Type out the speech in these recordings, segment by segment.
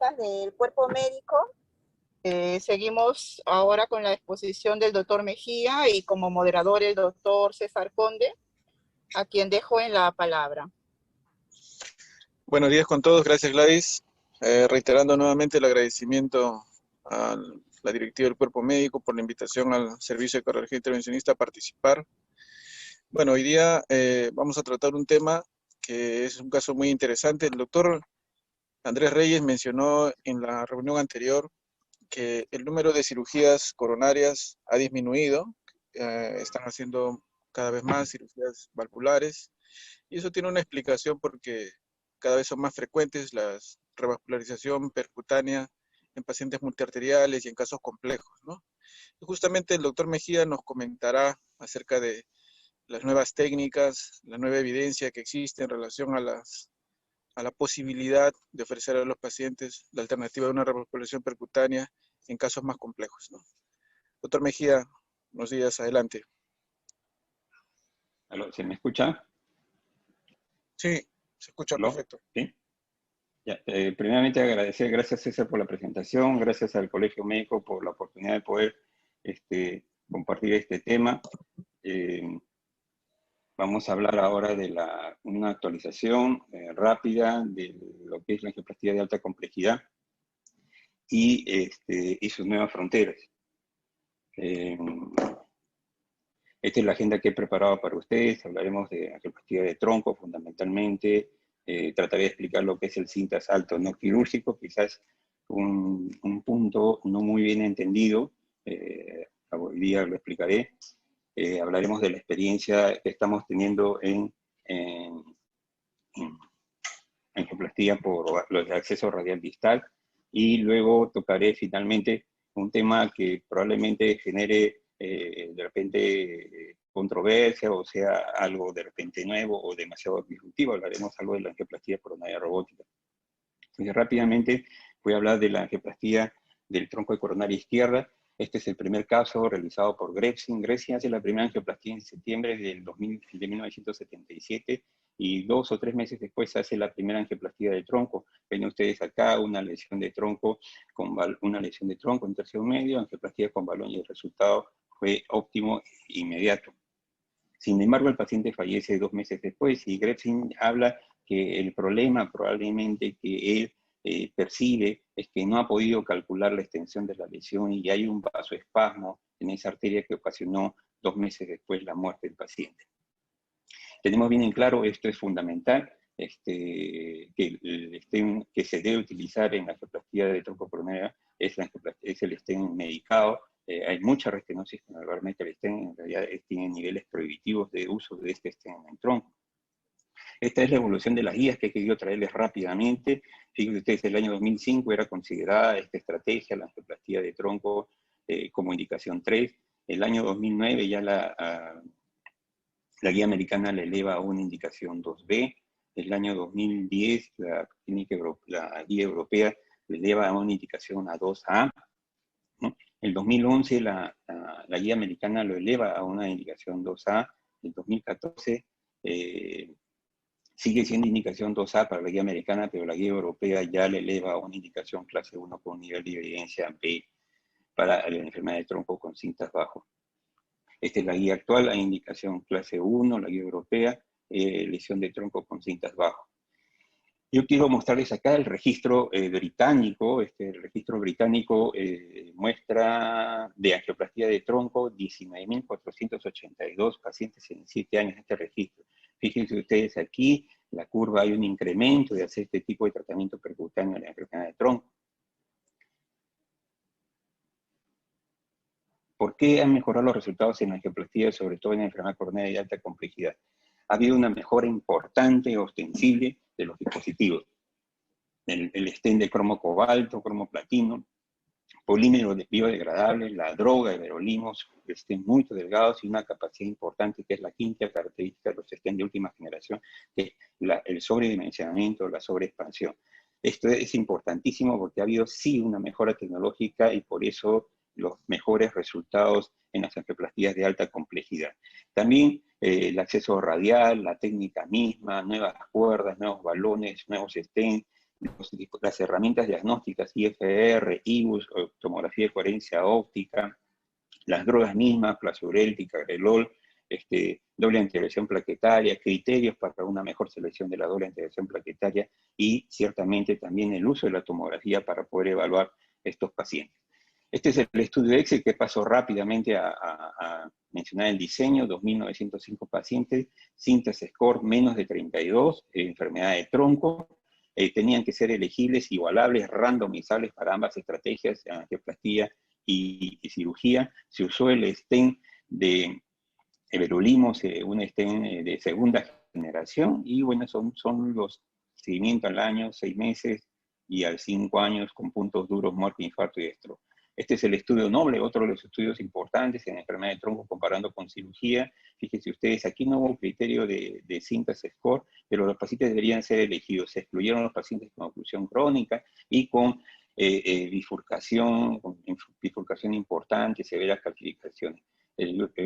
técnicas del cuerpo médico. Seguimos ahora con la exposición del doctor Mejía y como moderador el doctor César Conde, a quien dejo en la palabra. Buenos días con todos, gracias Gladys. Reiterando nuevamente el agradecimiento a la directiva del cuerpo médico por la invitación al servicio de cardiología intervencionista a participar. Bueno, hoy día vamos a tratar un tema que es un caso muy interesante. El doctor Andrés Reyes mencionó en la reunión anterior que el número de cirugías coronarias ha disminuido, están haciendo cada vez más cirugías valvulares, y eso tiene una explicación porque cada vez son más frecuentes la revascularización percutánea en pacientes multiarteriales y en casos complejos, ¿no? Y justamente el doctor Mejía nos comentará acerca de las nuevas técnicas, la nueva evidencia que existe en relación a la posibilidad de ofrecer a los pacientes la alternativa de una revascularización percutánea en casos más complejos, ¿no? Doctor Mejía, unos días, adelante. ¿Aló? ¿Se me escucha? Sí, se escucha. ¿Aló? Perfecto. ¿Sí? Ya, primeramente agradecer, gracias César por la presentación, gracias al Colegio Médico por la oportunidad de poder compartir este tema. Vamos a hablar ahora de una actualización rápida de lo que es la angioplastía de alta complejidad y sus nuevas fronteras. Esta es la agenda que he preparado para ustedes. Hablaremos de angioplastía de tronco fundamentalmente. Trataré de explicar lo que es el cintas alto no quirúrgico, quizás un punto no muy bien entendido. Hoy día lo explicaré. Hablaremos de la experiencia que estamos teniendo en angioplastía por los de acceso radial distal, y luego tocaré finalmente un tema que probablemente genere de repente controversia o sea algo de repente nuevo o demasiado disruptivo. Hablaremos algo de la angioplastía coronaria robótica. Entonces, rápidamente voy a hablar de la angioplastía del tronco de coronaria izquierda. Este es el primer caso realizado por Grefsin. Grefsin hace la primera angioplastía en septiembre de 1977 y 2 o 3 meses después hace la primera angioplastía de tronco. Ven ustedes acá una lesión de tronco en tercio medio, angioplastía con balón, y el resultado fue óptimo e inmediato. Sin embargo, el paciente fallece 2 meses después y Grefsin habla que el problema probablemente que él percibe es que no ha podido calcular la extensión de la lesión y hay un vasoespasmo en esa arteria que ocasionó 2 meses después la muerte del paciente. Tenemos bien en claro, esto es fundamental, que el stent que se debe utilizar en la angioplastía de tronco coronaria es el stent medicado. Hay mucha restenosis con el Barmeter stent, en realidad tiene niveles prohibitivos de uso de este stent en tronco. Esta es la evolución de las guías que he querido traerles rápidamente. Fíjense ustedes, el año 2005 era considerada esta estrategia, la angioplastía de tronco, como indicación 3. El año 2009 ya la guía americana la eleva a una indicación 2B. El año 2010 la guía europea la eleva a una indicación a 2A. ¿no? El 2011 la guía americana lo eleva a una indicación 2A. El 2014 sigue siendo indicación 2A para la guía americana, pero la guía europea ya le eleva a una indicación clase 1 con nivel de evidencia B para la enfermedad de tronco con cintas bajo. Esta es la guía actual, la indicación clase 1, la guía europea, lesión de tronco con cintas bajo. Yo quiero mostrarles acá el registro británico. El registro británico muestra de angioplastía de tronco 19.482 pacientes en 7 años de este registro. Fíjense ustedes aquí, la curva, hay un incremento de hacer este tipo de tratamiento percutáneo en la angioplastía de tronco. ¿Por qué han mejorado los resultados en la angioplastía, sobre todo en la enfermedad coronaria de alta complejidad? Ha habido una mejora importante y ostensible de los dispositivos. El stent de cromo cobalto, cromo platino, polímeros biodegradables, la droga, everolimus, stents muy delgados y una capacidad importante que es la quinta característica de los stents de última generación, que es el sobredimensionamiento, la sobreexpansión. Esto es importantísimo porque ha habido sí una mejora tecnológica y por eso los mejores resultados en las angioplastías de alta complejidad. También el acceso radial, la técnica misma, nuevas cuerdas, nuevos balones, nuevos stents, las herramientas diagnósticas IFR, IBUS, tomografía de coherencia óptica, las drogas mismas, Plazurel, Ticagrelol, doble antiagregación plaquetaria, criterios para una mejor selección de la doble antiagregación plaquetaria y ciertamente también el uso de la tomografía para poder evaluar estos pacientes. Este es el estudio EXCEL que pasó rápidamente a mencionar el diseño, 2.905 pacientes, cintas score menos de 32, enfermedad de tronco, tenían que ser elegibles, igualables, randomizables para ambas estrategias, angioplastía y cirugía. Se usó el stent de everolimus, un stent de segunda generación, y bueno, son los seguimientos al año, 6 meses, y al 5 años con puntos duros, muerte, infarto y stroke. Este es el estudio Noble, otro de los estudios importantes en enfermedad de tronco comparando con cirugía. Fíjense ustedes, aquí no hubo criterio de cintas score, pero los pacientes deberían ser elegidos. Se excluyeron los pacientes con oclusión crónica y con bifurcación importante, severas calcificaciones.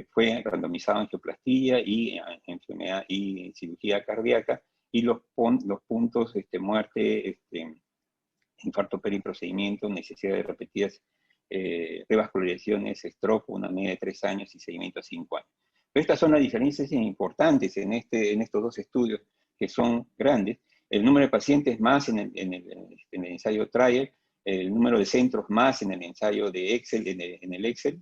Fue randomizado en angioplastía y enfermedad y cirugía cardíaca, y los puntos, muerte, infarto periprocedimiento, necesidad de repetidas revascularizaciones, stroke, una media de 3 años y seguimiento a 5 años. Pero estas son las diferencias importantes en estos dos estudios, que son grandes. El número de pacientes más en el ensayo trial, el número de centros más en el ensayo de Excel, en el Excel,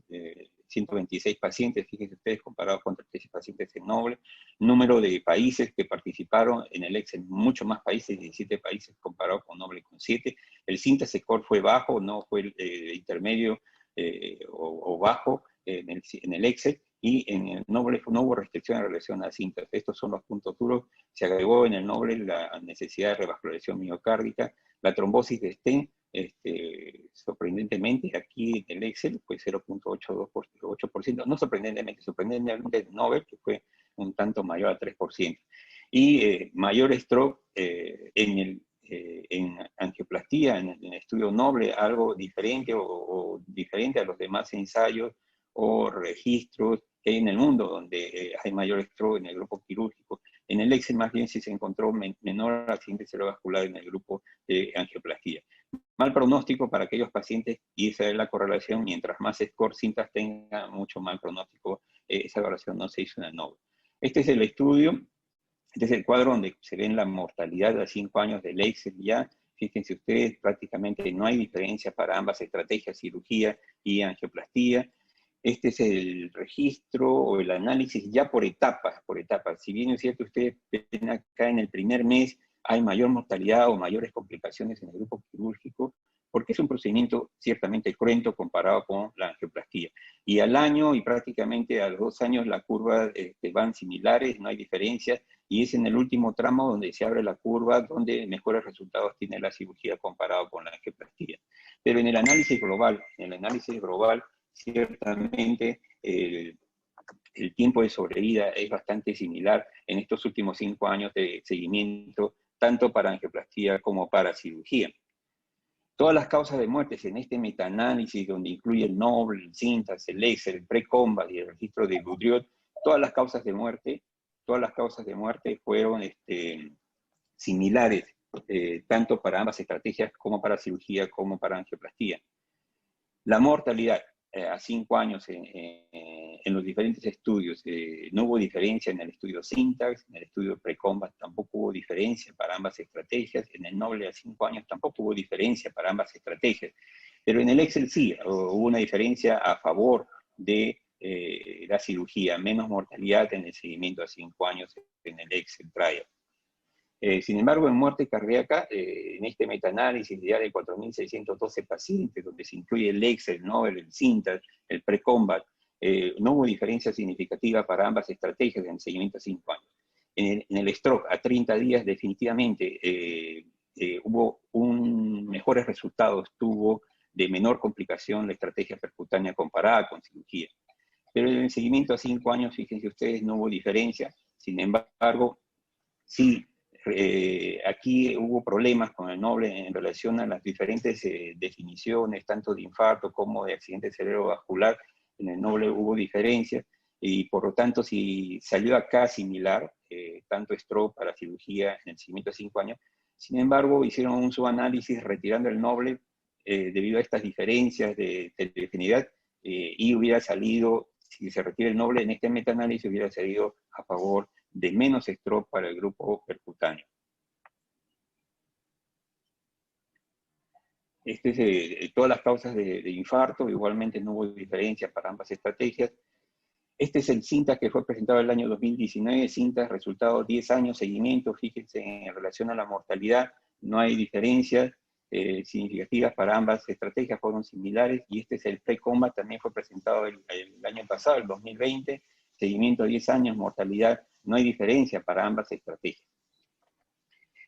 126 pacientes, fíjense ustedes, comparado con 36 pacientes en Noble. Número de países que participaron en el Excel, mucho más países, 17 países comparado con Noble con 7. El cintas score fue bajo, no fue intermedio o bajo en el Excel, y en el Noble no hubo restricción en relación a cintas. Estos son los puntos duros. Se agregó en el Noble la necesidad de revascularización miocárdica, la trombosis de stent, sorprendentemente aquí en el Excel fue 0.82%, no sorprendentemente el Nobel, que fue un tanto mayor a 3%. Y mayor stroke en angioplastía, en el estudio Noble, algo diferente o diferente a los demás ensayos o registros que hay en el mundo, donde hay mayor stroke en el grupo quirúrgico. En el Excel más bien sí se encontró menor accidente cerebrovascular en el grupo de angioplastía. Mal pronóstico para aquellos pacientes, y esa es la correlación, mientras más score cintas tenga, mucho mal pronóstico. Esa evaluación no se hizo en el Nobel. Este es el estudio, este es el cuadro donde se ven la mortalidad a 5 años del Excel ya. Fíjense ustedes, prácticamente no hay diferencia para ambas estrategias, cirugía y angioplastía. Este es el registro o el análisis ya por etapas, Si bien es cierto, ustedes ven acá en el primer mes hay mayor mortalidad o mayores complicaciones en el grupo quirúrgico, porque es un procedimiento ciertamente cruento comparado con la angioplastía. Y al año y prácticamente a los 2 años la curva van similares, no hay diferencias, y es en el último tramo donde se abre la curva, donde mejores resultados tiene la cirugía comparado con la angioplastía. Pero en el análisis global, ciertamente el tiempo de sobrevida es bastante similar en estos últimos 5 años de seguimiento, tanto para angioplastía como para cirugía. Todas las causas de muertes en este metaanálisis, donde incluye el Noble, el cintas, el Excel, el pre-combat y el registro de Boudriot, todas las causas de muerte fueron similares, tanto para ambas estrategias como para cirugía como para angioplastía. La mortalidad a 5 años en los diferentes estudios, no hubo diferencia en el estudio Syntax, en el estudio Pre-Combat tampoco hubo diferencia para ambas estrategias, en el Noble a 5 años tampoco hubo diferencia para ambas estrategias, pero en el Excel sí, hubo una diferencia a favor de la cirugía, menos mortalidad en el seguimiento a 5 años en el Excel trial. Sin embargo, en muerte cardíaca, en este metaanálisis ya de 4.612 pacientes, donde se incluye el Excel, el Novel, el Syntax, el Pre-Combat, no hubo diferencia significativa para ambas estrategias en el seguimiento a 5 años. En el stroke, a 30 días, definitivamente hubo mejores resultados, tuvo de menor complicación la estrategia percutánea comparada con cirugía. Pero en el seguimiento a 5 años, fíjense ustedes, no hubo diferencia. Sin embargo, sí, aquí hubo problemas con el Noble en relación a las diferentes definiciones, tanto de infarto como de accidente cerebrovascular. En el Noble hubo diferencias, y por lo tanto, si salió acá similar, tanto stroke para cirugía en el seguimiento de 5 años, Sin embargo, hicieron un subanálisis retirando el noble debido a estas diferencias de heterogeneidad y hubiera salido, si se retira el noble en este metaanálisis, hubiera salido a favor de menos stroke para el grupo percutáneo. Todas las causas de infarto, igualmente no hubo diferencia para ambas estrategias. Este es el CINTAS que fue presentado el año 2019, CINTAS, resultado 10 años, seguimiento, fíjense en relación a la mortalidad, no hay diferencias significativas para ambas estrategias, fueron similares, y este es el pre-combat, también fue presentado el año pasado, el 2020, seguimiento 10 años, mortalidad, no hay diferencia para ambas estrategias.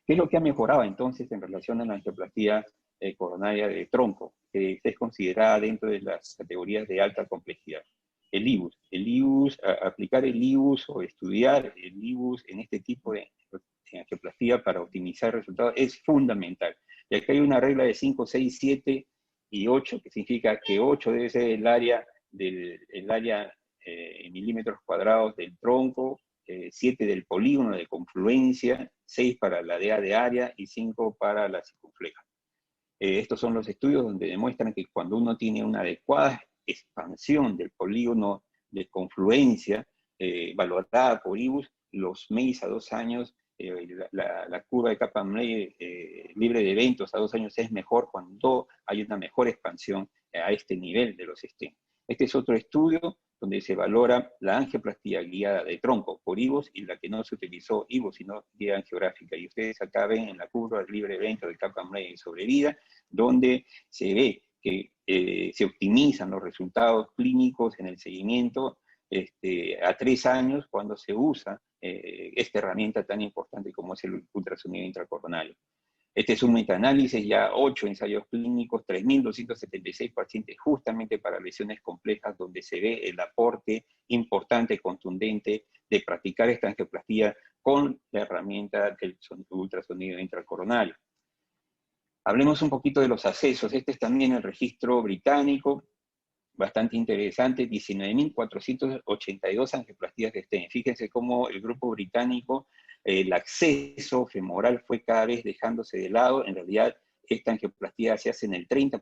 ¿Qué es lo que ha mejorado entonces en relación a la angioplastia coronaria de tronco, que es considerada dentro de las categorías de alta complejidad? El IBUS, aplicar el IBUS o estudiar el IBUS en este tipo de angioplastia para optimizar resultados es fundamental. Y aquí hay una regla de 5, 6, 7 y 8, que significa que 8 debe ser el área en milímetros cuadrados del tronco, 7 del polígono de confluencia, 6 para la DA de área y 5 para la circunfleja. Estos son los estudios donde demuestran que cuando uno tiene una adecuada expansión del polígono de confluencia valorada por IBUS, los MEIS a 2 años, la curva de Kaplan-Meier libre de eventos a 2 años es mejor cuando hay una mejor expansión a este nivel de los stents. Este es otro estudio donde se valora la angioplastia guiada de tronco por IBUS y la que no se utilizó IBUS, sino guía angiográfica. Y ustedes acá ven en la curva de libre evento de Kaplan-Meier sobre vida, donde se ve que se optimizan los resultados clínicos en el seguimiento a 3 años cuando se usa esta herramienta tan importante como es el ultrasonido intracoronario. Este es un metaanálisis, ya 8 ensayos clínicos, 3.276 pacientes justamente para lesiones complejas, donde se ve el aporte importante, contundente, de practicar esta angioplastia con la herramienta del ultrasonido intracoronario. Hablemos un poquito de los accesos. Este es también el registro británico, bastante interesante, 19.482 angioplastías de stent. Fíjense cómo el grupo británico, el acceso femoral fue cada vez dejándose de lado. En realidad, esta angioplastia se hace en el 30%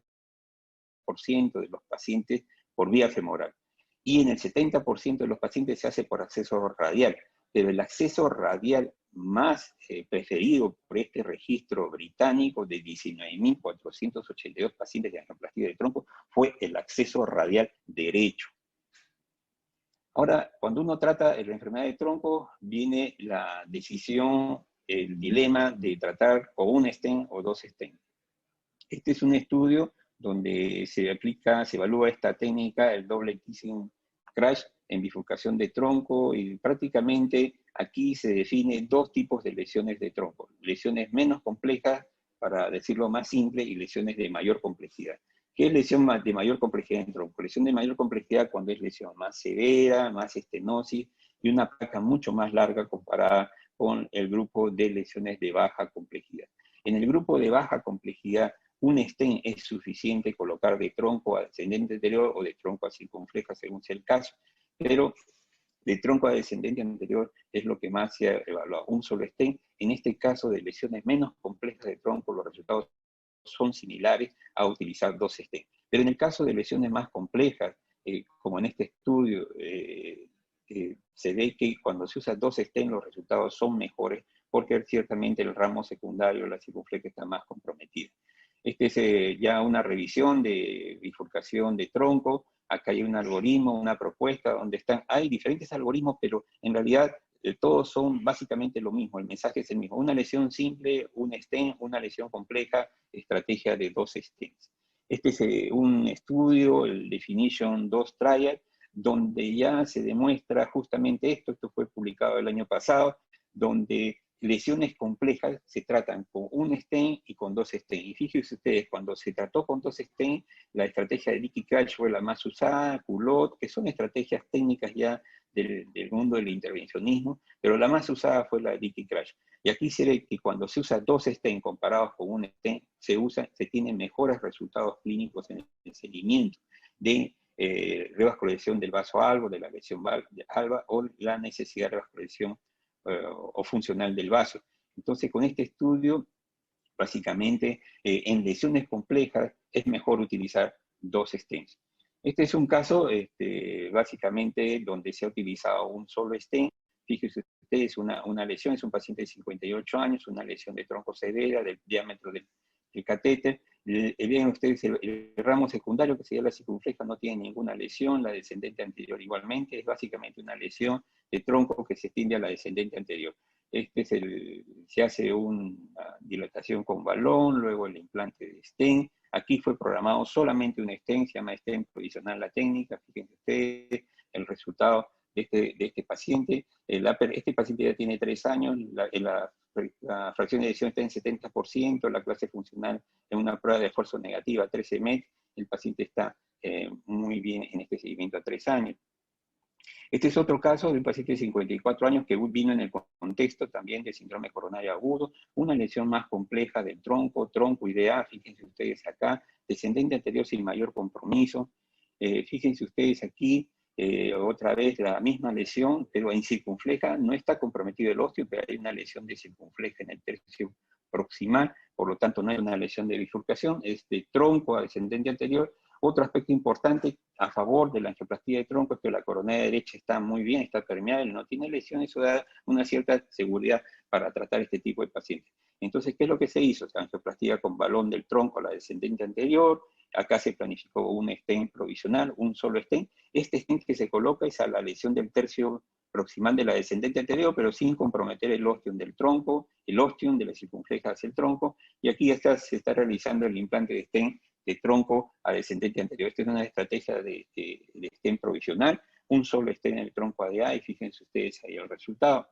de los pacientes por vía femoral. Y en el 70% de los pacientes se hace por acceso radial. Pero el acceso radial más preferido por este registro británico de 19.482 pacientes de angioplastia de tronco fue el acceso radial derecho. Ahora, cuando uno trata la enfermedad de tronco, viene la decisión, el dilema de tratar o un stent o 2 stents. Este es un estudio donde se evalúa esta técnica, el double kissing crash, en bifurcación de tronco, y prácticamente aquí se define 2 tipos de lesiones de tronco. Lesiones menos complejas, para decirlo más simple, y lesiones de mayor complejidad. ¿Qué es lesión de mayor complejidad en tronco? Lesión de mayor complejidad cuando es lesión más severa, más estenosis, y una placa mucho más larga comparada con el grupo de lesiones de baja complejidad. En el grupo de baja complejidad, un stent es suficiente colocar de tronco a descendente anterior o de tronco a circunfleja, según sea el caso, pero de tronco a descendente anterior es lo que más se ha evaluado. Un solo stent, en este caso de lesiones menos complejas de tronco, los resultados son similares a utilizar 2 stents. Pero en el caso de lesiones más complejas, como en este estudio, se ve que cuando se usa 2 stents los resultados son mejores, porque ciertamente el ramo secundario, la circunfleja, está más comprometida. Este es ya una revisión de bifurcación de tronco. Acá hay un algoritmo, una propuesta, donde hay diferentes algoritmos, pero en realidad todos son básicamente lo mismo, el mensaje es el mismo. Una lesión simple, un stent, una lesión compleja, estrategia de 2 stents. Este es un estudio, el Definition 2 Trial, donde ya se demuestra justamente esto fue publicado el año pasado, donde lesiones complejas se tratan con un stent y con 2 stents. Y fíjense ustedes, cuando se trató con 2 stents, la estrategia de Leaky Crash fue la más usada, Culot, que son estrategias técnicas ya del mundo del intervencionismo, pero la más usada fue la Leaky Crash. Y aquí se ve que cuando se usa 2 stents comparados con un stent, se tienen mejores resultados clínicos en el seguimiento de revascularización del vaso albo, de la lesión alba, o la necesidad de revascularización o funcional del vaso. Entonces, con este estudio Básicamente, en lesiones complejas es mejor utilizar 2 stents. Este es un caso básicamente donde se ha utilizado un solo stent. Fíjense ustedes, una lesión, es un paciente de 58 años, una lesión de tronco severa, del diámetro del catéter. Vean ustedes, el ramo secundario, que sería la circunfleja, no tiene ninguna lesión, la descendente anterior igualmente, es básicamente una lesión de tronco que se extiende a la descendente anterior. Se hace una dilatación con balón, luego el implante de stent. Aquí fue programado solamente un stent, se llama stent provisional la técnica. Fíjense ustedes el resultado de este paciente. Este paciente ya tiene 3 años, la fracción de eyección está en 70%, la clase funcional en una prueba de esfuerzo negativa 13 MET, el paciente está muy bien en este seguimiento a 3 años. Este es otro caso de un paciente de 54 años que vino en el contexto también de síndrome coronario agudo, una lesión más compleja del tronco IDEA, fíjense ustedes acá, descendente anterior sin mayor compromiso. Fíjense ustedes aquí, otra vez la misma lesión, pero en circunfleja no está comprometido el ósteo, pero hay una lesión de circunfleja en el tercio proximal, por lo tanto no hay una lesión de bifurcación, es de tronco a descendente anterior. Otro aspecto importante a favor de la angioplastía de tronco es que la coronaria derecha está muy bien, está permeable, no tiene lesiones, eso da una cierta seguridad para tratar este tipo de pacientes. Entonces, ¿qué es lo que se hizo? Angioplastía con balón del tronco a la descendente anterior, acá se planificó un stent provisional, un solo stent. Este stent que se coloca es a la lesión del tercio proximal de la descendente anterior, pero sin comprometer el ostium del tronco, el ostium de la circunfleja hacia el tronco, y aquí se está realizando el implante de stent de tronco a descendente anterior. Esta es una estrategia de stent provisional, un solo stent en el tronco ADA, y fíjense ustedes ahí el resultado.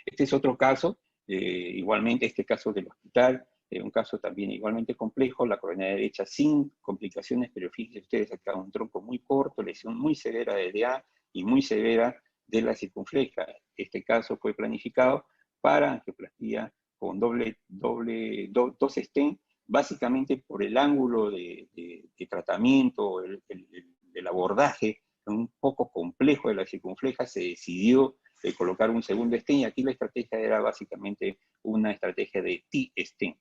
Este es otro caso, igualmente este caso del hospital, un caso también igualmente complejo, la coronaria derecha sin complicaciones, pero fíjense ustedes acá un tronco muy corto, lesión muy severa de ADA y muy severa de la circunfleja. Este caso fue planificado para angioplastía con dos stents, básicamente por el ángulo de tratamiento, el abordaje un poco complejo de la circunfleja, se decidió colocar un segundo stent, y aquí la estrategia era básicamente una estrategia de T-stent.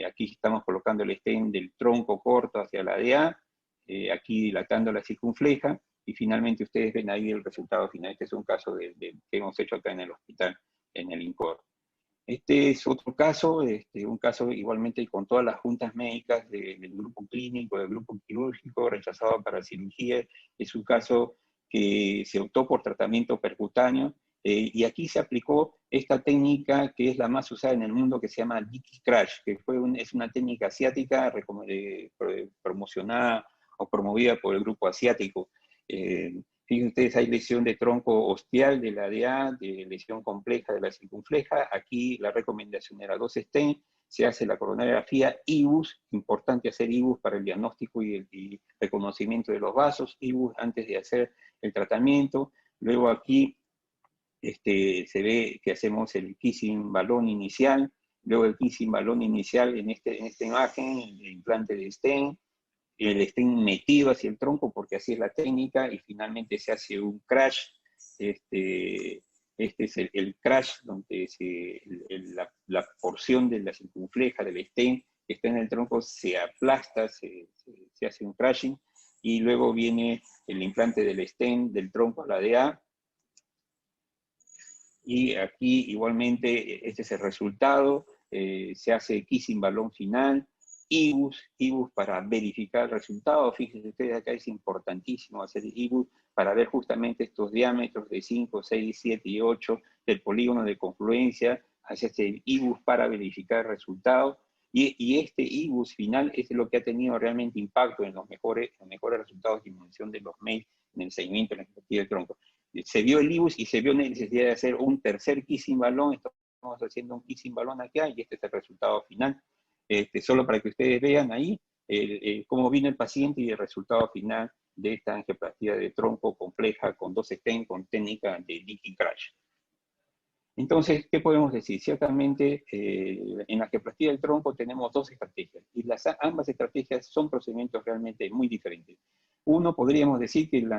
Aquí estamos colocando el stent del tronco corto hacia la DA, aquí dilatando la circunfleja, y finalmente ustedes ven ahí el resultado final. Este es un caso que hemos hecho acá en el hospital, en el INCOR. Este es otro caso, un caso igualmente con todas las juntas médicas del grupo clínico, del grupo quirúrgico, rechazado para cirugía. Es un caso que se optó por tratamiento percutáneo, y aquí se aplicó esta técnica que es la más usada en el mundo, que se llama Dicky Crash, que es una técnica asiática promocionada o promovida por el grupo asiático. Fíjense ustedes, hay lesión de tronco ostial de la ADA, de lesión compleja de la circunfleja. Aquí la recomendación era 2 stents, se hace la coronariografía IBUS, importante hacer IBUS para el diagnóstico y el reconocimiento de los vasos, IBUS antes de hacer el tratamiento. Luego aquí se ve que hacemos el kissing balón inicial, luego el kissing balón inicial en esta imagen, el implante de stent, el stent metido hacia el tronco, porque así es la técnica, y finalmente se hace un crash. Este es el crash, donde la porción de la circunfleja del stent que está en el tronco se aplasta, se hace un crashing, y luego viene el implante del stent del tronco a la DA, y aquí igualmente este es el resultado, se hace kissing balón final, IBUS para verificar el resultado. Fíjense ustedes, acá es importantísimo hacer IBUS para ver justamente estos diámetros de 5, 6, 7 y 8 del polígono de confluencia, hacerse IBUS para verificar el resultado, y este IBUS final es lo que ha tenido realmente impacto en los mejores resultados de disminución de los MEI en el seguimiento de la angioplastía del tronco. Se vio el IBUS y se vio la necesidad de hacer un tercer kissing balón. Estamos haciendo un kissing balón acá, y este es el resultado final. Solo para que ustedes vean ahí cómo vino el paciente y el resultado final de esta angioplastía de tronco compleja con 2 stents con técnica de Dicky Crash. Entonces, ¿qué podemos decir? Ciertamente, en la angioplastía del tronco tenemos 2 estrategias, y ambas estrategias son procedimientos realmente muy diferentes. Uno, podríamos decir que el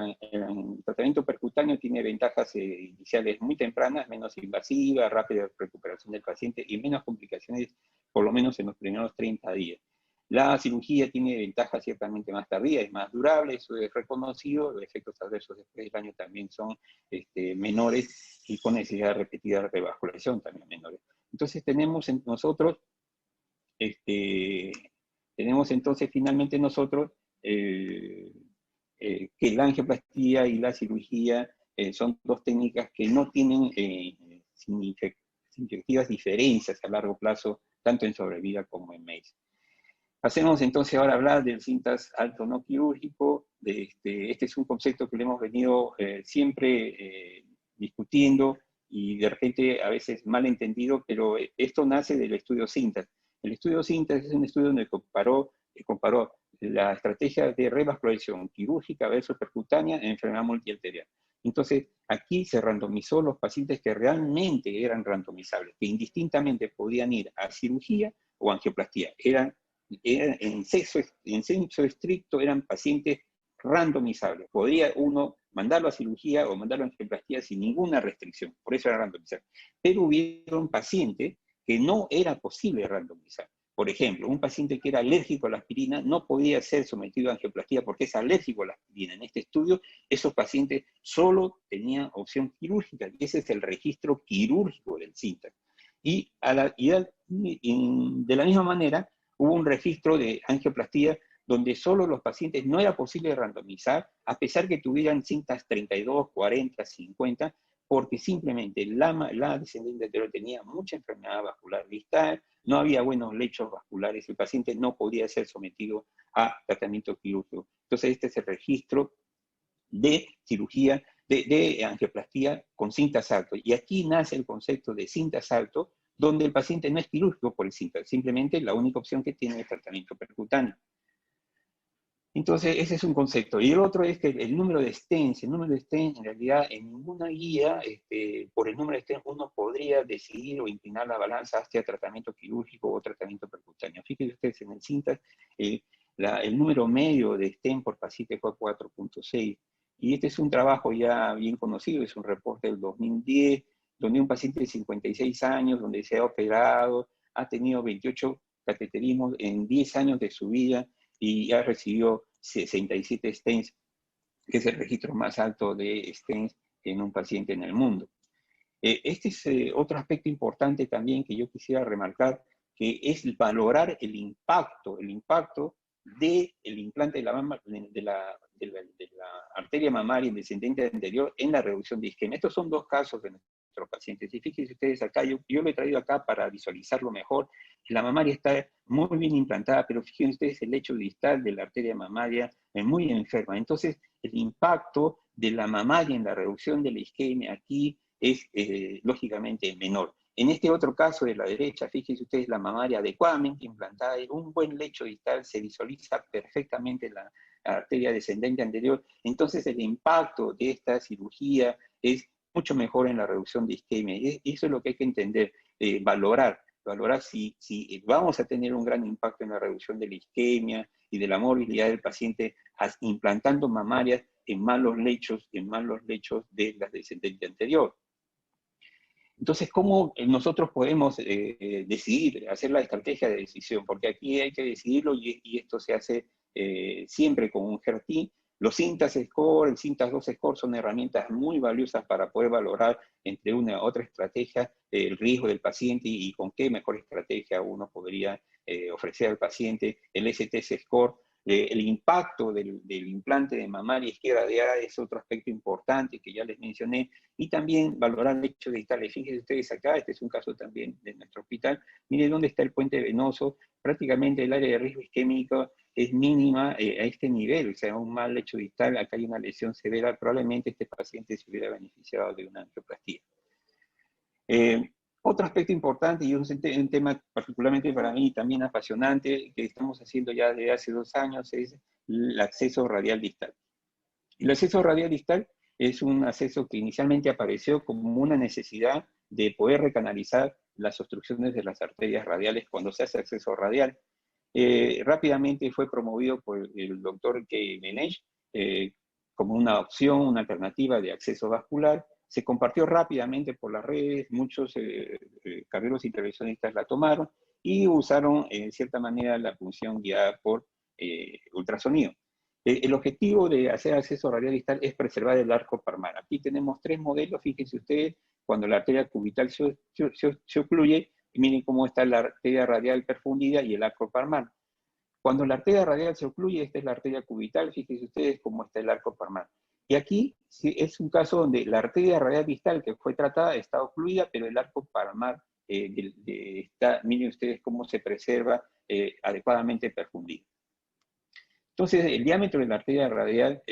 tratamiento percutáneo tiene ventajas iniciales muy tempranas, menos invasiva, rápida recuperación del paciente y menos complicaciones, por lo menos en los primeros 30 días. La cirugía tiene ventajas ciertamente más tardías, es más durable, eso es reconocido, los efectos adversos después del año también son menores y con necesidad repetida de revascularización también menores. Entonces tenemos entonces finalmente nosotros que la angioplastía y la cirugía son dos técnicas que no tienen significativas diferencias a largo plazo, tanto en sobrevida como en MACE. Pasemos entonces ahora a hablar del cintas alto no quirúrgico. Este es un concepto que le hemos venido siempre discutiendo y de repente a veces mal entendido, pero esto nace del estudio cintas. El estudio cintas es un estudio donde comparó la estrategia de revascularización quirúrgica versus percutánea en enfermedad multiarterial. Entonces, aquí se randomizó los pacientes que realmente eran randomizables, que indistintamente podían ir a cirugía o angioplastía. En censo estricto eran pacientes randomizables. Podría uno mandarlo a cirugía o mandarlo a angioplastía sin ninguna restricción, por eso era randomizable. Pero hubieron pacientes que no era posible randomizar. Por ejemplo, un paciente que era alérgico a la aspirina no podía ser sometido a angioplastía porque es alérgico a la aspirina. En este estudio, esos pacientes solo tenían opción quirúrgica, y ese es el registro quirúrgico del CINTAC. De la misma manera, hubo un registro de angioplastía donde solo los pacientes no era posible randomizar, a pesar que tuvieran cintas 32, 40, 50, porque simplemente la descendente anterior tenía mucha enfermedad vascular distal, no había buenos lechos vasculares, el paciente no podía ser sometido a tratamiento quirúrgico. Entonces este es el registro de cirugía, de angioplastía con cintas alto. Y aquí nace el concepto de cintas alto, donde el paciente no es quirúrgico por el cintas, simplemente la única opción que tiene es tratamiento percutáneo. Entonces, ese es un concepto. Y el otro es que el número de stents en realidad en ninguna guía, por el número de stents uno podría decidir o inclinar la balanza hacia tratamiento quirúrgico o tratamiento percutáneo. Fíjense ustedes en el CINTAS, el número medio de stent por paciente fue 4.6. Y este es un trabajo ya bien conocido, es un reporte del 2010, donde un paciente de 56 años, donde se ha operado, ha tenido 28 cateterismos en 10 años de su vida, y ya recibió 67 stents, que es el registro más alto de stents en un paciente en el mundo. Este es otro aspecto importante también que yo quisiera remarcar, que es valorar el impacto del implante de la arteria mamaria descendente anterior en la reducción de isquemia. Estos son dos casos de nuestros pacientes. Y fíjense ustedes acá, yo lo he traído acá para visualizarlo mejor. La mamaria está muy bien implantada, pero fíjense ustedes el lecho distal de la arteria mamaria es muy enferma. Entonces, el impacto de la mamaria en la reducción de la isquemia aquí es lógicamente menor. En este otro caso de la derecha, fíjense ustedes la mamaria adecuadamente implantada, en un buen lecho distal se visualiza perfectamente la arteria descendente anterior. Entonces, el impacto de esta cirugía es mucho mejor en la reducción de isquemia. Y eso es lo que hay que entender, valorar si vamos a tener un gran impacto en la reducción de la isquemia y de la morbilidad del paciente implantando mamarias en malos lechos de la descendente anterior. Entonces, ¿cómo nosotros podemos decidir, hacer la estrategia de decisión? Porque aquí hay que decidirlo y esto se hace siempre con un GERTI. Los cintas score, el cintas 2 score son herramientas muy valiosas para poder valorar entre una u otra estrategia el riesgo del paciente y con qué mejor estrategia uno podría ofrecer al paciente. El STS score, el impacto del implante de mamaria izquierda de A es otro aspecto importante que ya les mencioné, y también valorar el hecho distales. Fíjense ustedes acá, este es un caso también de nuestro hospital. Miren dónde está el puente venoso, prácticamente el área de riesgo isquémico es mínima a este nivel, o sea, un mal lecho distal, acá hay una lesión severa, probablemente este paciente se hubiera beneficiado de una angioplastía. Otro aspecto importante, y un tema particularmente para mí también apasionante, que estamos haciendo ya desde hace 2 años, es el acceso radial distal. El acceso radial distal es un acceso que inicialmente apareció como una necesidad de poder recanalizar las obstrucciones de las arterias radiales cuando se hace acceso radial. Rápidamente fue promovido por el doctor K. Benesch, como una opción, una alternativa de acceso vascular. Se compartió rápidamente por las redes, muchos cardiólogos intervencionistas la tomaron y usaron en cierta manera la punción guiada por ultrasonido. El objetivo de hacer acceso radial distal es preservar el arco palmar. Aquí tenemos 3 modelos, fíjense ustedes, cuando la arteria cubital se ocluye, y miren cómo está la arteria radial perfundida y el arco palmar. Cuando la arteria radial se ocluye, esta es la arteria cubital, fíjense ustedes cómo está el arco palmar. Y aquí sí, es un caso donde la arteria radial distal que fue tratada está ocluida, pero el arco palmar miren ustedes cómo se preserva adecuadamente perfundido. Entonces, el diámetro de la arteria radial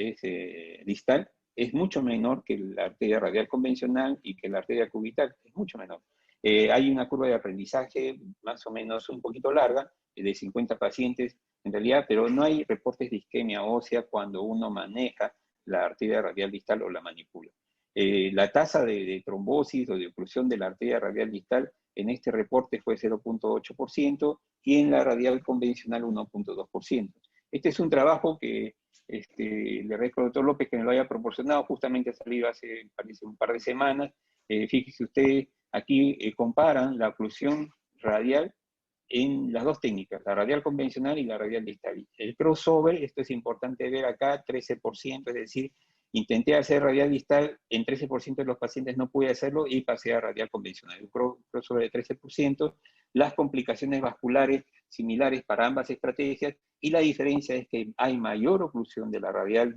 distal es mucho menor que la arteria radial convencional y que la arteria cubital, es mucho menor. Hay una curva de aprendizaje más o menos un poquito larga, de 50 pacientes en realidad, pero no hay reportes de isquemia ósea cuando uno maneja la arteria radial distal o la manipula. La tasa de trombosis o de oclusión de la arteria radial distal en este reporte fue 0.8% y en la radial convencional 1.2%. Este es un trabajo que le agradezco al doctor López que me lo haya proporcionado, justamente ha salido hace parece un par de semanas. Fíjese usted, aquí comparan la oclusión radial en las dos técnicas, la radial convencional y la radial distal. El crossover, esto es importante ver acá, 13%, es decir, intenté hacer radial distal, en 13% de los pacientes no pude hacerlo y pasé a radial convencional. Un crossover de 13%, las complicaciones vasculares similares para ambas estrategias, y la diferencia es que hay mayor oclusión de la radial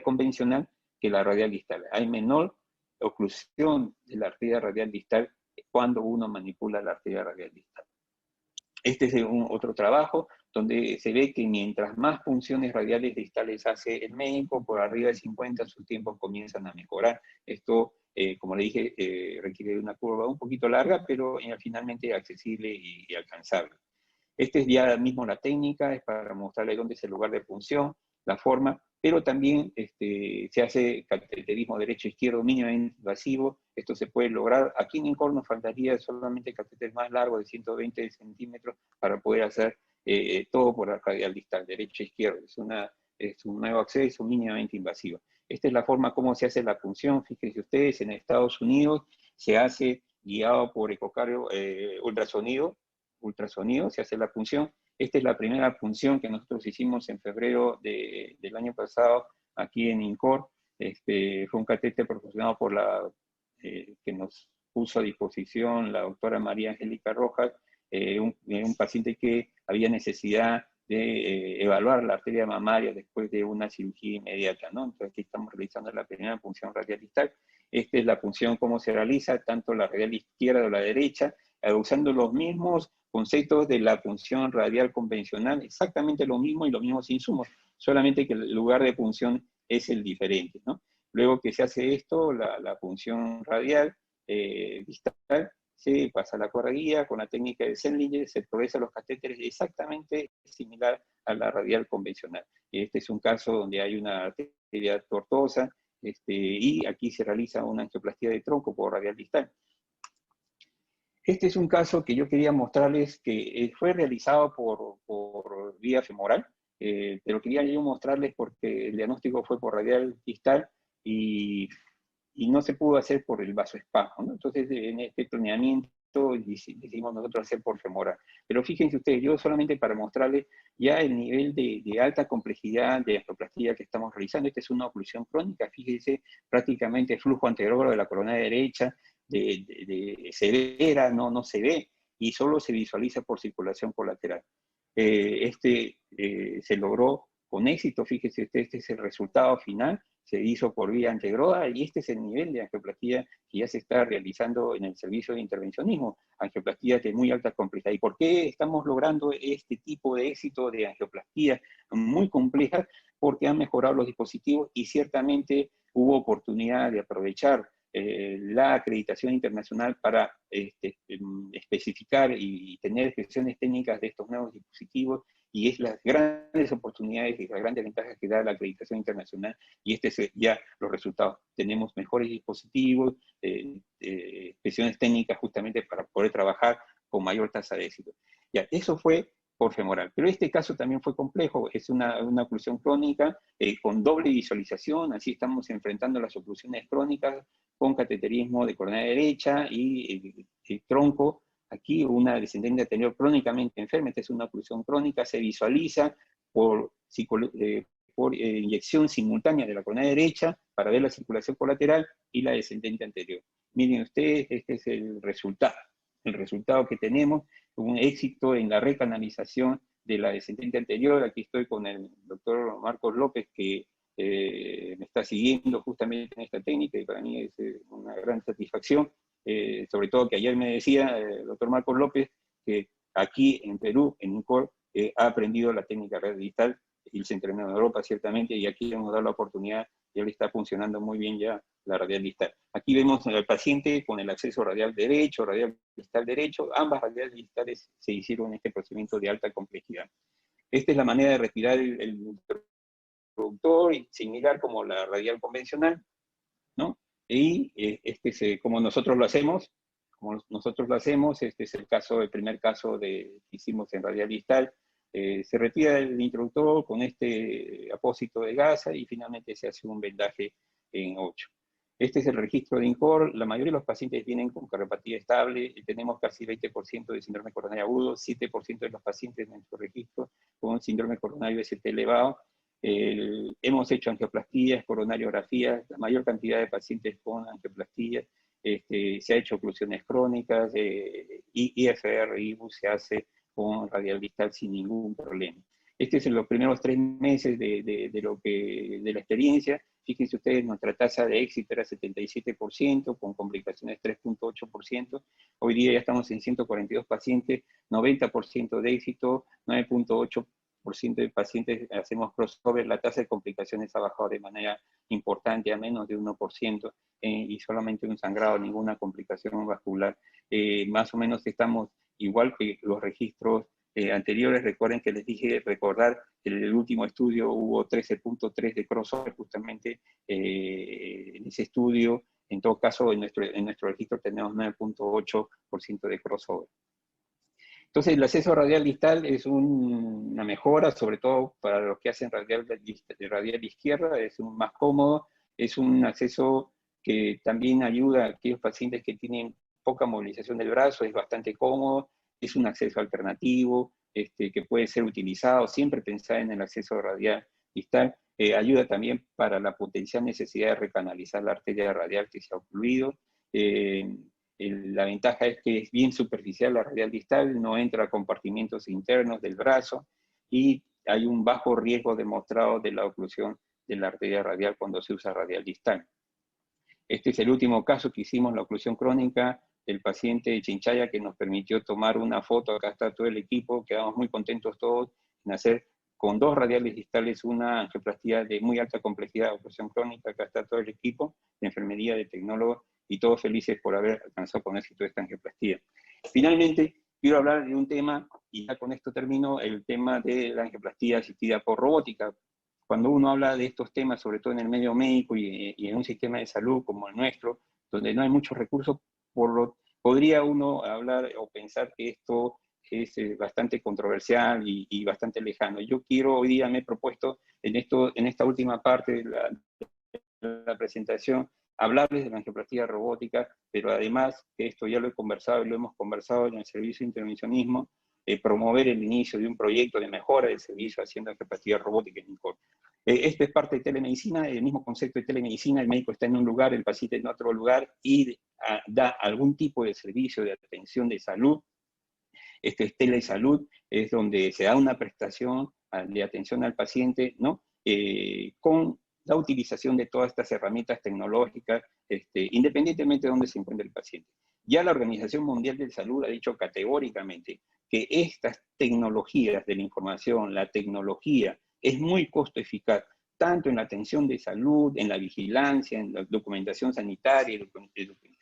convencional que la radial distal. Hay menor oclusión de la arteria radial distal cuando uno manipula la arteria radial distal. Este es otro trabajo donde se ve que mientras más punciones radiales distales hace el médico, por arriba de 50 sus tiempos comienzan a mejorar. Esto, como le dije, requiere una curva un poquito larga, pero finalmente accesible y alcanzable. Esta es ya mismo la técnica, es para mostrarle dónde es el lugar de punción, la forma, pero también se hace cateterismo derecho-izquierdo mínimamente invasivo. Esto se puede lograr. Aquí en INCOR nos faltaría solamente catéter más largo de 120 centímetros para poder hacer todo por la radial distal, derecho-izquierdo. Es un nuevo acceso mínimamente invasivo. Esta es la forma como se hace la punción. Fíjense ustedes, en Estados Unidos se hace guiado por ecocardio ultrasonido, se hace la punción. Esta es la primera punción que nosotros hicimos en febrero del año pasado aquí en INCOR. Fue un catéter proporcionado por que nos puso a disposición la doctora María Angélica Rojas, un paciente que había necesidad de evaluar la arteria mamaria después de una cirugía inmediata, ¿no? Entonces aquí estamos realizando la primera punción radial distal. Esta es la punción, cómo se realiza, tanto la radial izquierda o la derecha, usando los mismos conceptos de la punción radial convencional, exactamente lo mismo y los mismos insumos, solamente que el lugar de punción es el diferente, ¿no? Luego que se hace esto, la punción radial distal, se pasa a la correguía con la técnica de Sennlinger, se progresa los catéteres exactamente similar a la radial convencional. Este es un caso donde hay una arteria tortuosa, y aquí se realiza una angioplastía de tronco por radial distal. Este es un caso que yo quería mostrarles que fue realizado por vía femoral, pero quería yo mostrarles porque el diagnóstico fue por radial distal y no se pudo hacer por el vasoespasmo, ¿no? Entonces, en este planeamiento decidimos nosotros hacer por femoral. Pero fíjense ustedes, yo solamente para mostrarles ya el nivel de alta complejidad de angioplastía que estamos realizando. Esta es una oclusión crónica, fíjense, prácticamente flujo anterior de la coronaria derecha, de severa, no se ve, y solo se visualiza por circulación colateral. Se logró con éxito, fíjese usted, este es el resultado final, se hizo por vía antegroda, y este es el nivel de angioplastía que ya se está realizando en el servicio de intervencionismo, angioplastía de muy alta complejidad. ¿Y por qué estamos logrando este tipo de éxito de angioplastía muy compleja? Porque han mejorado los dispositivos y ciertamente hubo oportunidad de aprovechar la acreditación internacional para especificar y tener gestiones técnicas de estos nuevos dispositivos, y es las grandes oportunidades y las grandes ventajas que da la acreditación internacional, y ya los resultados. Tenemos mejores dispositivos, gestiones técnicas justamente para poder trabajar con mayor tasa de éxito. Ya, eso fue por femoral. Pero este caso también fue complejo, es una oclusión crónica con doble visualización, así estamos enfrentando las oclusiones crónicas con cateterismo de coronaria derecha y el tronco. Aquí una descendente anterior crónicamente enferma, esta es una oclusión crónica, se visualiza por inyección simultánea de la coronaria derecha para ver la circulación colateral y la descendente anterior. Miren ustedes, este es el resultado que tenemos, un éxito en la recanalización de la descendente anterior. Aquí estoy con el doctor Marcos López, que me está siguiendo justamente en esta técnica, y para mí es una gran satisfacción, sobre todo que ayer me decía el doctor Marcos López que aquí en Perú, en INCOR, ha aprendido la técnica radial distal, y se entrenó en Europa ciertamente, y aquí le hemos dado la oportunidad, y él está funcionando muy bien ya la radial distal. Aquí vemos al paciente con el acceso radial derecho, radial distal derecho, ambas radiales distales se hicieron en este procedimiento de alta complejidad. Esta es la manera de retirar el introductor, similar como la radial convencional, ¿no? Y como nosotros lo hacemos, este es el primer caso que hicimos en radial distal. Se retira el introductor con este apósito de gasa y finalmente se hace un vendaje en 8. Este es el registro de INCOR. La mayoría de los pacientes vienen con cardiopatía estable. Tenemos casi 20% de síndrome coronario agudo, 7% de los pacientes en nuestro registro con síndrome coronario ST elevado. Hemos hecho angioplastías, coronariografías, la mayor cantidad de pacientes con angioplastías. Se ha hecho oclusiones crónicas, IFR, IBU se hace con radial distal sin ningún problema. Este es en los primeros 3 meses de la experiencia. Fíjense ustedes, nuestra tasa de éxito era 77%, con complicaciones 3.8%. Hoy día ya estamos en 142 pacientes, 90% de éxito, 9.8% de pacientes hacemos crossover. La tasa de complicaciones ha bajado de manera importante a menos de 1%, y solamente un sangrado, ninguna complicación vascular. Más o menos estamos igual que los registros anteriores. Recuerden que les dije recordar que en el último estudio hubo 13.3 de crossover, justamente en ese estudio. En todo caso, en nuestro registro tenemos 9.8% de crossover. Entonces, el acceso radial distal es una mejora, sobre todo para los que hacen radial izquierda, es más cómodo, es un acceso que también ayuda a aquellos pacientes que tienen poca movilización del brazo, es bastante cómodo, es un acceso alternativo, que puede ser utilizado, siempre pensar en el acceso radial distal, ayuda también para la potencial necesidad de recanalizar la arteria radial que se ha ocluido. La ventaja es que es bien superficial la radial distal, no entra a compartimentos internos del brazo, y hay un bajo riesgo demostrado de la oclusión de la arteria radial cuando se usa radial distal. Este es el último caso que hicimos, la oclusión crónica del paciente de Chinchaya, que nos permitió tomar una foto. Acá está todo el equipo, quedamos muy contentos todos en hacer con 2 radiales distales una angioplastía de muy alta complejidad, oclusión crónica. Acá está todo el equipo de enfermería, de tecnólogos, y todos felices por haber alcanzado con éxito esta angioplastía. Finalmente, quiero hablar de un tema, y ya con esto termino, el tema de la angioplastía asistida por robótica. Cuando uno habla de estos temas, sobre todo en el medio médico y en un sistema de salud como el nuestro, donde no hay muchos recursos, podría uno hablar o pensar que esto es bastante controversial y bastante lejano. Yo hoy día me he propuesto en esta última parte de la presentación, hablarles de la angioplastía robótica, pero además, que esto ya lo he conversado y lo hemos conversado en el servicio de intervencionismo, promover el inicio de un proyecto de mejora del servicio haciendo angioplastía robótica en INCOR. Esto es parte de telemedicina, el mismo concepto de telemedicina. El médico está en un lugar, el paciente en otro lugar, y da algún tipo de servicio de atención de salud. Este es telesalud, es donde se da una prestación de atención al paciente, ¿no? Con la utilización de todas estas herramientas tecnológicas, independientemente de dónde se encuentre el paciente. Ya la Organización Mundial de Salud ha dicho categóricamente que estas tecnologías de la información, la tecnología, es muy costo eficaz, tanto en la atención de salud, en la vigilancia, en la documentación sanitaria,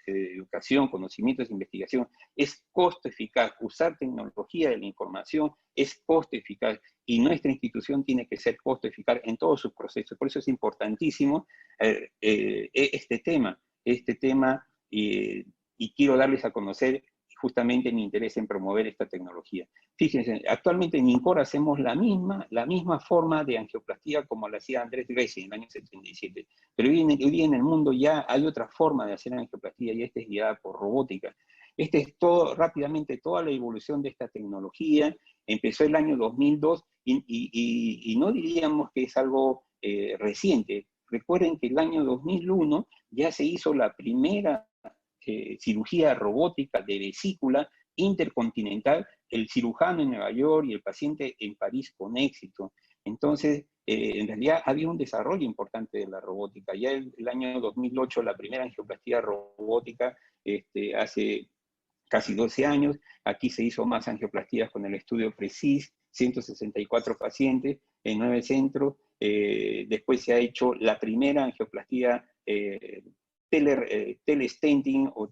educación, conocimientos, investigación. Es costo eficaz. Usar tecnología de la información es costo eficaz, y nuestra institución tiene que ser costo eficaz en todos sus procesos. Por eso es importantísimo este tema, y quiero darles a conocer justamente mi interés en promover esta tecnología. Fíjense, actualmente en INCOR hacemos la misma forma de angioplastía como la hacía Andrés Gracie en el año 77. Pero hoy día en el mundo ya hay otra forma de hacer angioplastía y esta es guiada por robótica. Este es todo, rápidamente, toda la evolución de esta tecnología. Empezó el año 2002 y no diríamos que es algo reciente. Recuerden que el año 2001 ya se hizo la primera cirugía robótica de vesícula intercontinental, el cirujano en Nueva York y el paciente en París con éxito. Entonces, en realidad había un desarrollo importante de la robótica. Ya el año 2008, la primera angioplastía robótica, hace casi 12 años, aquí se hizo más angioplastías con el estudio PRECISE, 164 pacientes en 9 centros. Después se ha hecho la primera angioplastía telestenting o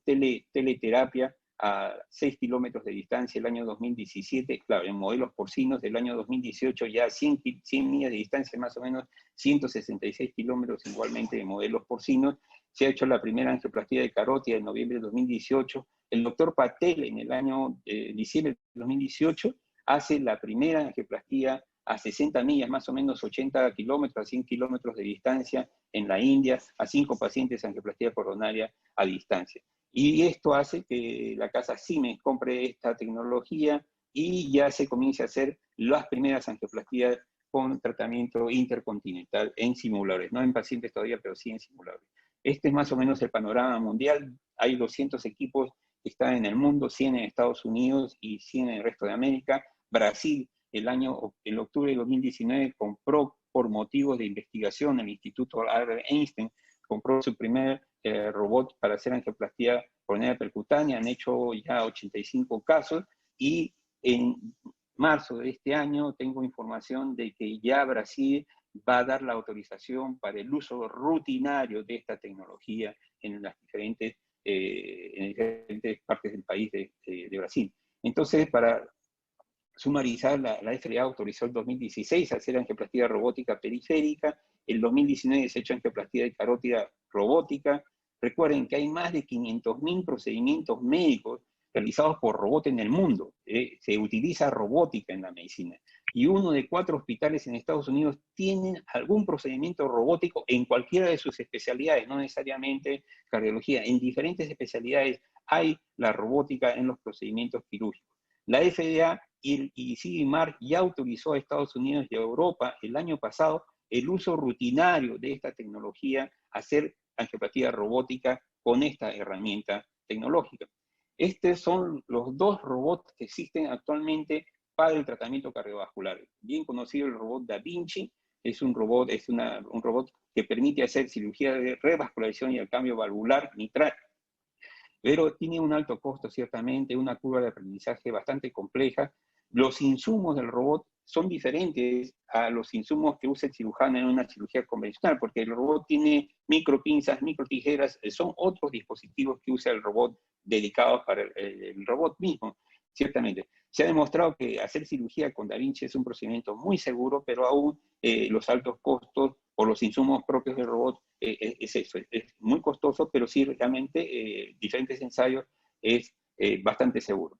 teleterapia a 6 kilómetros de distancia el año 2017, claro, en modelos porcinos del año 2018 ya 100 millas de distancia, más o menos 166 kilómetros igualmente de modelos porcinos. Se ha hecho la primera angioplastía de carótida en noviembre de 2018. El doctor Patel en el año diciembre de 2018 hace la primera angioplastía a 60 millas, más o menos 80 kilómetros, a 100 kilómetros de distancia en la India, a 5 pacientes angioplastía coronaria a distancia. Y esto hace que la casa Siemens compre esta tecnología y ya se comience a hacer las primeras angioplastías con tratamiento intercontinental en simuladores, no en pacientes todavía, pero sí en simuladores. Este es más o menos el panorama mundial. Hay 200 equipos que están en el mundo, 100 en Estados Unidos y 100 en el resto de América. Brasil, en octubre de 2019, compró por motivos de investigación el Instituto Albert Einstein, compró su primer robot para hacer angioplastía coronaria percutánea. Han hecho ya 85 casos y en marzo de este año tengo información de que ya Brasil va a dar la autorización para el uso rutinario de esta tecnología en las diferentes partes del país de Brasil. Entonces, para sumarizar, la FDA autorizó el 2016 hacer angioplastía robótica periférica, el 2019 se ha hecho angioplastía de carótida robótica. Recuerden que hay más de 500.000 procedimientos médicos realizados por robot en el mundo. Se utiliza robótica en la medicina. Y 1 de 4 hospitales en Estados Unidos tienen algún procedimiento robótico en cualquiera de sus especialidades, no necesariamente cardiología. En diferentes especialidades hay la robótica en los procedimientos quirúrgicos. La FDA y CE Mark ya autorizó a Estados Unidos y a Europa el año pasado el uso rutinario de esta tecnología, hacer angioplastía robótica con esta herramienta tecnológica. Estos son los 2 robots que existen actualmente para el tratamiento cardiovascular. Bien conocido el robot Da Vinci, es un robot que permite hacer cirugía de revascularización y el cambio valvular mitral, pero tiene un alto costo ciertamente, una curva de aprendizaje bastante compleja. Los insumos del robot son diferentes a los insumos que usa el cirujano en una cirugía convencional, porque el robot tiene micropinzas, microtijeras, son otros dispositivos que usa el robot dedicados para el robot mismo, ciertamente. Se ha demostrado que hacer cirugía con Da Vinci es un procedimiento muy seguro, pero aún los altos costos o los insumos propios del robot es eso, es muy costoso, pero sí realmente diferentes ensayos es bastante seguro.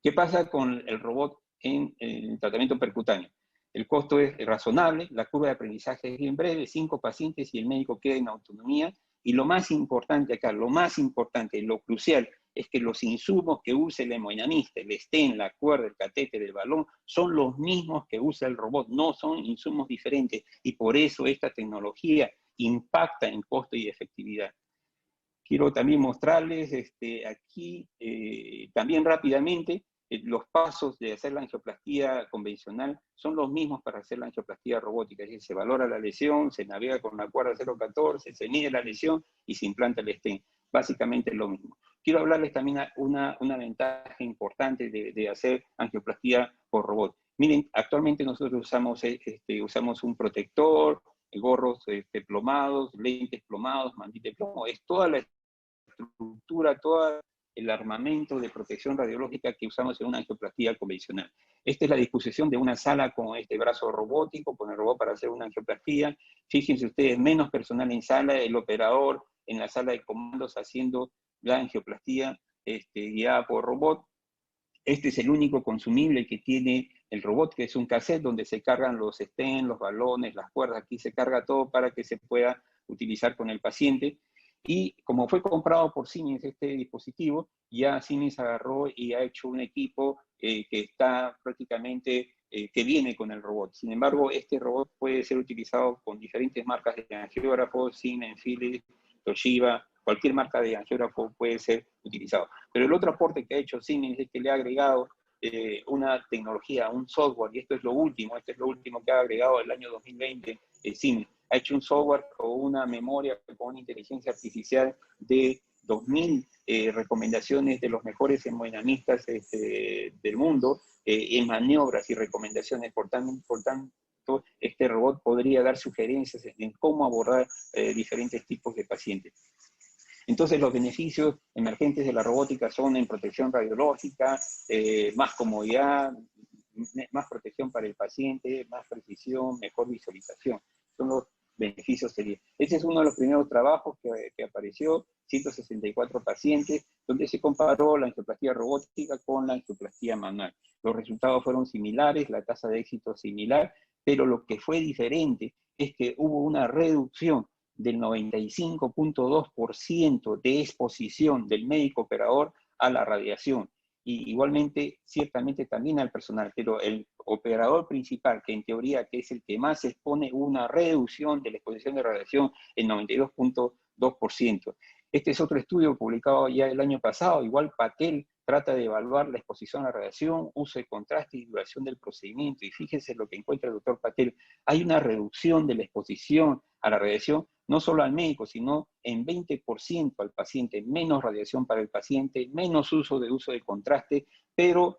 ¿Qué pasa con el robot en el tratamiento percutáneo? El costo es razonable, la curva de aprendizaje es bien breve, 5 pacientes y el médico queda en autonomía. Y lo más importante acá, lo más importante, lo crucial, es que los insumos que usa el hemodinamista, el stent, la cuerda, el catéter, el balón, son los mismos que usa el robot, no son insumos diferentes. Y por eso esta tecnología impacta en costo y efectividad. Quiero también mostrarles aquí, también rápidamente, los pasos de hacer la angioplastía convencional son los mismos para hacer la angioplastía robótica. Es decir, se valora la lesión, se navega con la cuerda 014, se mide la lesión y se implanta el stent. Básicamente es lo mismo. Quiero hablarles también una ventaja importante de hacer angioplastía por robot. Miren, actualmente nosotros usamos un protector, gorros plomados, lentes plomados, mantita de plomo. Es toda la estructura, todo el armamento de protección radiológica que usamos en una angioplastía convencional. Esta es la disposición de una sala con este brazo robótico, con el robot para hacer una angioplastía. Fíjense ustedes, menos personal en sala, el operador en la sala de comandos haciendo la angioplastía. guiada por robot. Este es el único consumible que tiene el robot, que es un cassette donde se cargan los stents, los balones, las cuerdas. Aquí se carga todo para que se pueda utilizar con el paciente. Y como fue comprado por Siemens este dispositivo, ya Siemens agarró y ha hecho un equipo que está prácticamente, que viene con el robot. Sin embargo, este robot puede ser utilizado con diferentes marcas de angiógrafos, Siemens, Philips, Toshiba, cualquier marca de angiógrafo puede ser utilizado. Pero el otro aporte que ha hecho Siemens es que le ha agregado una tecnología, un software, y esto es lo último que ha agregado el año 2020 Siemens. Ha hecho un software con una memoria, con una inteligencia artificial de 2000 recomendaciones de los mejores hemodinamistas del mundo en maniobras y recomendaciones. Por tanto, este robot podría dar sugerencias en cómo abordar diferentes tipos de pacientes. Entonces, los beneficios emergentes de la robótica son en protección radiológica, más comodidad, más protección para el paciente, más precisión, mejor visualización. Son los beneficios. Ese es uno de los primeros trabajos que apareció, 164 pacientes, donde se comparó la angioplastía robótica con la angioplastía manual. Los resultados fueron similares, la tasa de éxito similar, pero lo que fue diferente es que hubo una reducción del 95.2% de exposición del médico operador a la radiación. Y igualmente, ciertamente también al personal, pero el operador principal, que en teoría que es el que más expone, una reducción de la exposición de radiación en 92.2%. Este es otro estudio publicado ya el año pasado, igual Patel trata de evaluar la exposición a la radiación, uso de contraste y duración del procedimiento, y fíjense lo que encuentra el doctor Patel, hay una reducción de la exposición a la radiación, no solo al médico, sino en 20% al paciente, menos radiación para el paciente, menos uso de contraste, pero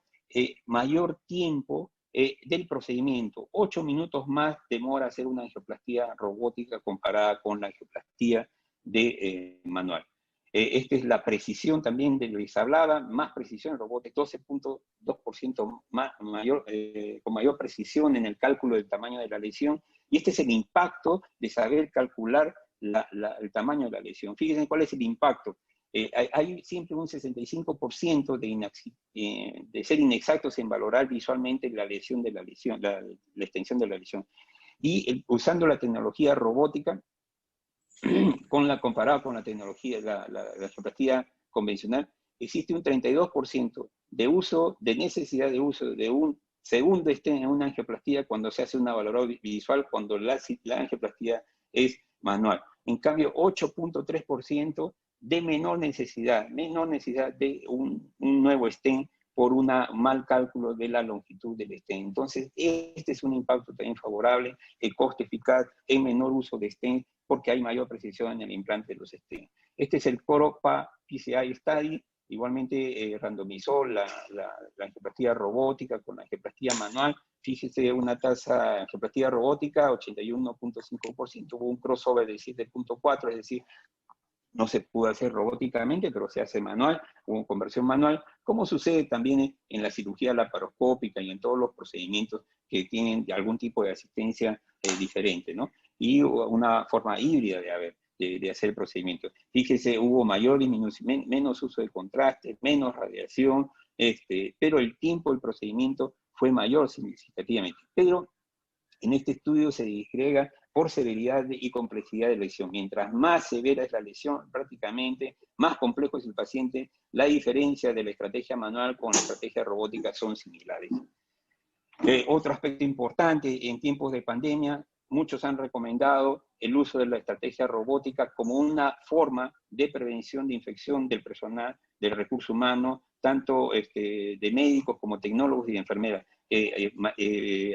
mayor tiempo del procedimiento. 8 minutos más demora hacer una angioplastía robótica comparada con la angioplastía manual. Esta es la precisión también de lo que se hablaba, más precisión en robots, 12.2% mayor, con mayor precisión en el cálculo del tamaño de la lesión, y este es el impacto de saber calcular el tamaño de la lesión. Fíjense cuál es el impacto. Hay siempre un 65% de ser inexactos en valorar visualmente la lesión de la lesión, la extensión de la lesión. Y usando la tecnología robótica, comparado con la tecnología, la angioplastía convencional, existe un 32% de necesidad de uso de un segundo stent en una angioplastía cuando se hace una valoración visual, cuando la angioplastía es manual. En cambio, 8.3% de menor necesidad de un nuevo stent por un mal cálculo de la longitud del stent. Entonces, este es un impacto también favorable, el coste eficaz, el menor uso de stent, porque hay mayor precisión en el implante de los stents. Este es el COROPA PCI Study, igualmente randomizó la angioplastía robótica con la angioplastía manual. Fíjese una tasa de angioplastía robótica, 81.5%, hubo un crossover de 7.4%, es decir, no se pudo hacer robóticamente, pero se hace manual, hubo conversión manual, como sucede también en la cirugía laparoscópica y en todos los procedimientos que tienen algún tipo de asistencia diferente, ¿no? Y una forma híbrida de hacer el procedimiento. Fíjese, hubo mayor disminución, menos uso de contraste, menos radiación, pero el tiempo del procedimiento fue mayor significativamente. Pero en este estudio se disgrega por severidad y complejidad de lesión. Mientras más severa es la lesión, prácticamente más complejo es el paciente, la diferencia de la estrategia manual con la estrategia robótica son similares. Otro aspecto importante, en tiempos de pandemia, muchos han recomendado el uso de la estrategia robótica como una forma de prevención de infección del personal, del recurso humano, tanto de médicos como tecnólogos y de enfermeras.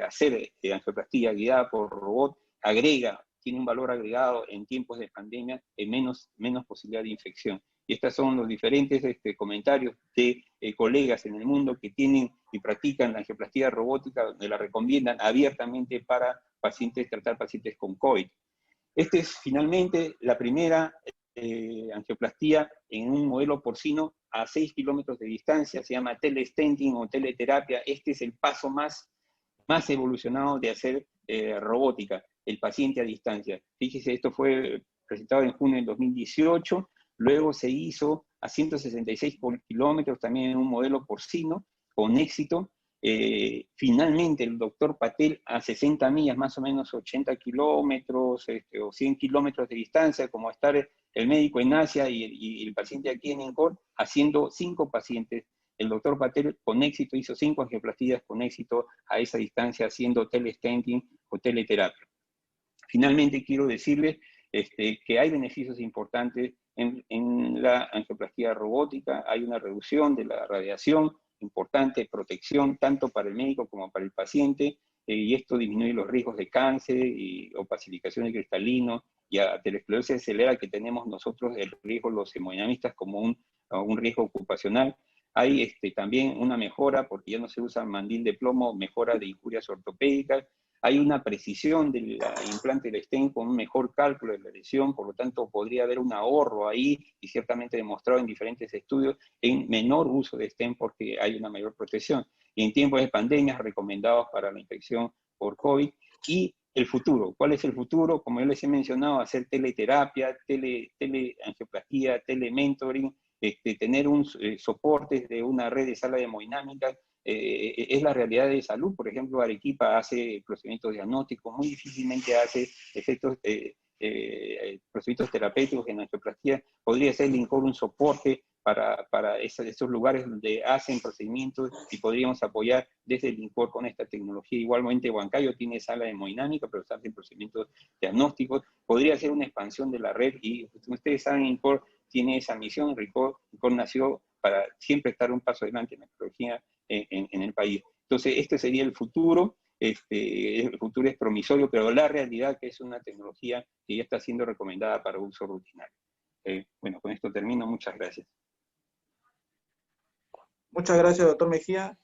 Hacer angioplastía guiada por robot tiene un valor agregado en tiempos de pandemia, en menos posibilidad de infección. Y estos son los diferentes comentarios de colegas en el mundo que tienen y practican la angioplastía robótica, donde la recomiendan abiertamente para tratar pacientes con COVID. Esta es finalmente la primera angioplastía en un modelo porcino a 6 kilómetros de distancia, se llama telestenting o teleterapia. Este es el paso más evolucionado de hacer robótica, el paciente a distancia. Fíjese, esto fue presentado en junio del 2018, luego se hizo a 166 kilómetros, también en un modelo porcino, con éxito. Finalmente el doctor Patel a 60 millas, más o menos 80 kilómetros o 100 kilómetros de distancia, como estar el médico en Asia y el paciente aquí en INCOR, haciendo 5 pacientes. El doctor Patel con éxito hizo 5 angioplastías con éxito a esa distancia, haciendo telestenting o teleterapia. Finalmente quiero decirles que hay beneficios importantes en la angioplastía robótica. Hay una reducción de la radiación importante, protección tanto para el médico como para el paciente, y esto disminuye los riesgos de cáncer o pacificación de cristalino y aterosclerosis acelera que tenemos nosotros el riesgo los hemodinamistas como un riesgo ocupacional. Hay también una mejora, porque ya no se usa mandil de plomo, mejora de injurias ortopédicas. Hay una precisión del implante del stent con un mejor cálculo de la lesión, por lo tanto podría haber un ahorro ahí, y ciertamente demostrado en diferentes estudios, en menor uso de stent porque hay una mayor protección. Y en tiempos de pandemias recomendados para la infección por COVID. Y el futuro, ¿cuál es el futuro? Como yo les he mencionado, hacer teleterapia, teleangioplastía, telementoring, tener un soporte de una red de sala de hemodinámica. Es la realidad de salud. Por ejemplo, Arequipa hace procedimientos diagnósticos, muy difícilmente hace procedimientos terapéuticos en angioplastía. Podría ser el INCOR un soporte para esos lugares donde hacen procedimientos, y podríamos apoyar desde el INCOR con esta tecnología. Igualmente Huancayo tiene sala de hemodinámica, pero se hacen procedimientos diagnósticos. Podría ser una expansión de la red, y ustedes saben, INCOR tiene esa misión. INCOR nació para siempre estar un paso adelante en la tecnología en el país. Entonces, este sería el futuro. El futuro es promisorio, pero la realidad que es una tecnología que ya está siendo recomendada para uso rutinario. Bueno, con esto termino. Muchas gracias. Muchas gracias, doctor Mejía.